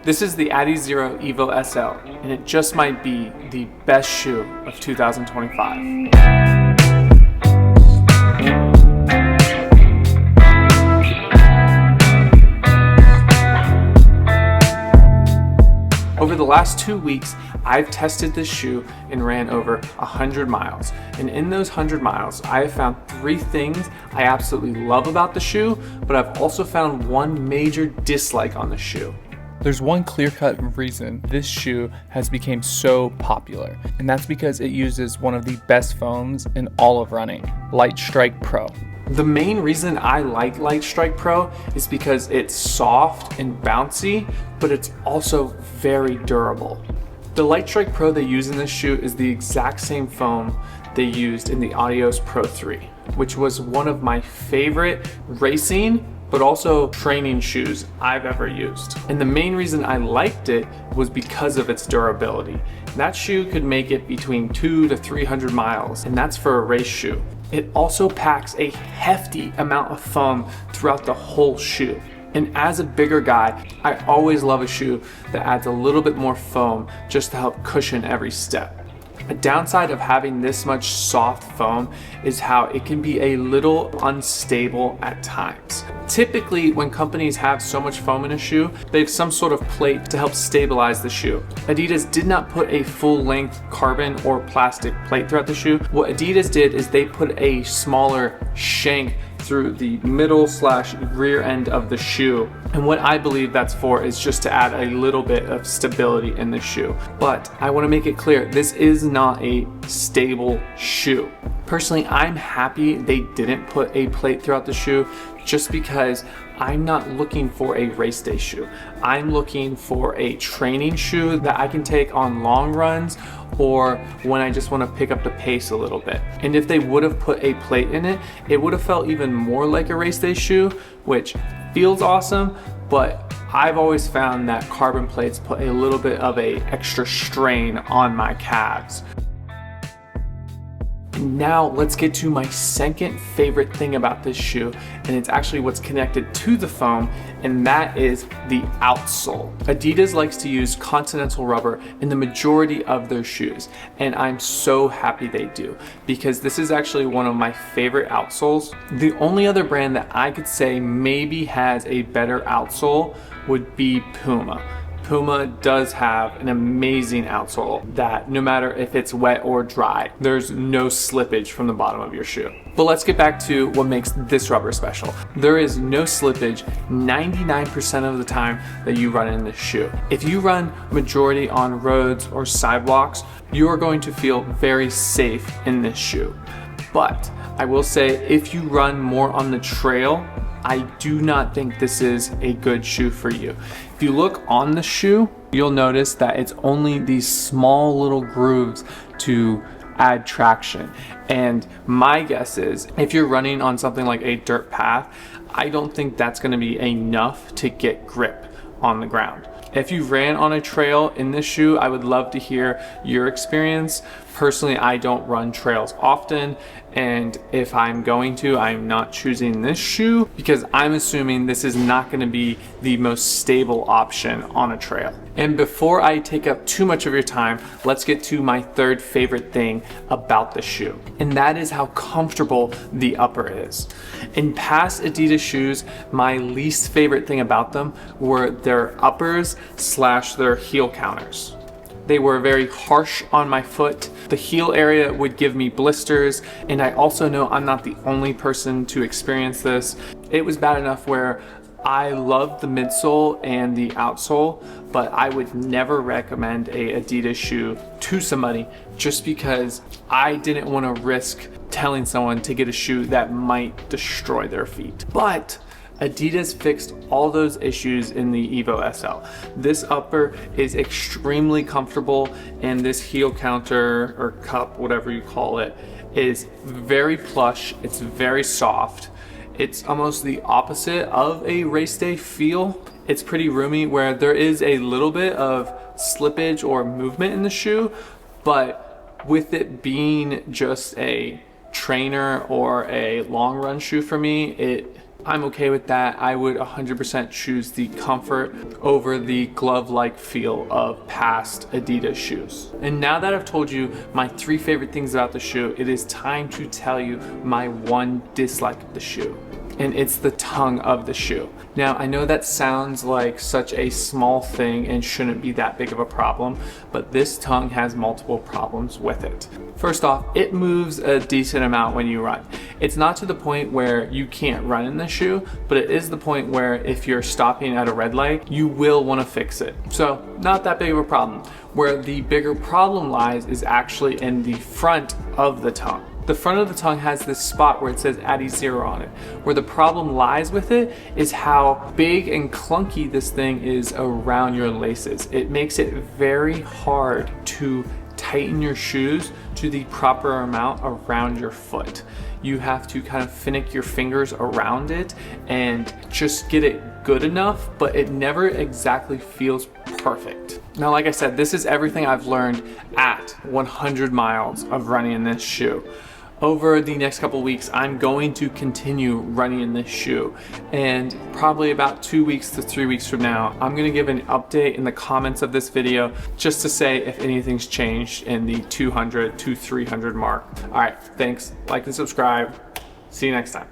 This is the Adizero EVO SL, and it just might be the best shoe of 2025. Over the last 2 weeks, I've tested this shoe and ran over 100 miles. And in those 100 miles, I have found 3 things I absolutely love about the shoe, but I've also found one major dislike on the shoe. There's one clear-cut reason this shoe has become so popular, and that's because it uses one of the best foams in all of running, Lightstrike Pro. The main reason I like Lightstrike Pro is because it's soft and bouncy, but it's also very durable. The Lightstrike Pro they use in this shoe is the exact same foam they used in the Adidas Pro 3, which was one of my favorite racing but also training shoes I've ever used. And the main reason I liked it was because of its durability. That shoe could make it between 200 to 300 miles, and that's for a race shoe. It also packs a hefty amount of foam throughout the whole shoe. And as a bigger guy, I always love a shoe that adds a little bit more foam just to help cushion every step. A downside of having this much soft foam is how it can be a little unstable at times. Typically, when companies have so much foam in a shoe, they have some sort of plate to help stabilize the shoe. Adidas did not put a full-length carbon or plastic plate throughout the shoe. What Adidas did is they put a smaller shank through the middle/rear end of the shoe. And what I believe that's for is just to add a little bit of stability in the shoe. But I want to make it clear, this is not a stable shoe. Personally, I'm happy they didn't put a plate throughout the shoe just because I'm not looking for a race day shoe. I'm looking for a training shoe that I can take on long runs or when I just want to pick up the pace a little bit. And if they would have put a plate in it, it would have felt even more like a race day shoe, which feels awesome, but I've always found that carbon plates put a little bit of a extra strain on my calves. Now let's get to my second favorite thing about this shoe, and it's actually what's connected to the foam, and that is the outsole. Adidas likes to use continental rubber in the majority of their shoes, and I'm so happy they do, because this is actually one of my favorite outsoles. The only other brand that I could say maybe has a better outsole would be Puma. Puma does have an amazing outsole that no matter if it's wet or dry, there's no slippage from the bottom of your shoe. But let's get back to what makes this rubber special. There is no slippage 99% of the time that you run in this shoe. If you run majority on roads or sidewalks, you are going to feel very safe in this shoe. But I will say, if you run more on the trail, I do not think this is a good shoe for you. If you look on the shoe, you'll notice that it's only these small little grooves to add traction. And my guess is, if you're running on something like a dirt path, I don't think that's gonna be enough to get grip on the ground. If you ran on a trail in this shoe, I would love to hear your experience. Personally, I don't run trails often, and if I'm going to, I'm not choosing this shoe because I'm assuming this is not going to be the most stable option on a trail. And before I take up too much of your time, let's get to my third favorite thing about the shoe, and that is how comfortable the upper is. In past Adidas shoes, my least favorite thing about them were their uppers / their heel counters. They were very harsh on my foot. The heel area would give me blisters, and I also know I'm not the only person to experience this. It was bad enough where I loved the midsole and the outsole, but I would never recommend a Adidas shoe to somebody just because I didn't want to risk telling someone to get a shoe that might destroy their feet. But Adidas fixed all those issues in the Evo SL. This upper is extremely comfortable, and this heel counter or cup, whatever you call it, is very plush. It's very soft. It's almost the opposite of a race day feel. It's pretty roomy where there is a little bit of slippage or movement in the shoe, but with it being just a trainer or a long run shoe for me, it I'm okay with that. I would 100% choose the comfort over the glove-like feel of past Adidas shoes. And now that I've told you my 3 favorite things about the shoe, it is time to tell you my 1 dislike of the shoe. And it's the tongue of the shoe. Now, I know that sounds like such a small thing and shouldn't be that big of a problem, but this tongue has multiple problems with it. First off, it moves a decent amount when you run. It's not to the point where you can't run in the shoe, but it is the point where if you're stopping at a red light, you will want to fix it. So, not that big of a problem. Where the bigger problem lies is actually in the front of the tongue. The front of the tongue has this spot where it says Adizero on it. Where the problem lies with it is how big and clunky this thing is around your laces. It makes it very hard to tighten your shoes to the proper amount around your foot. You have to kind of finick your fingers around it and just get it good enough, but it never exactly feels perfect. Now, like I said, this is everything I've learned at 100 miles of running in this shoe. Over the next couple weeks, I'm going to continue running in this shoe, and probably about 2 weeks to 3 weeks from now, I'm gonna give an update in the comments of this video just to say if anything's changed in the 200 to 300 mark. All right, thanks, like and subscribe. See you next time.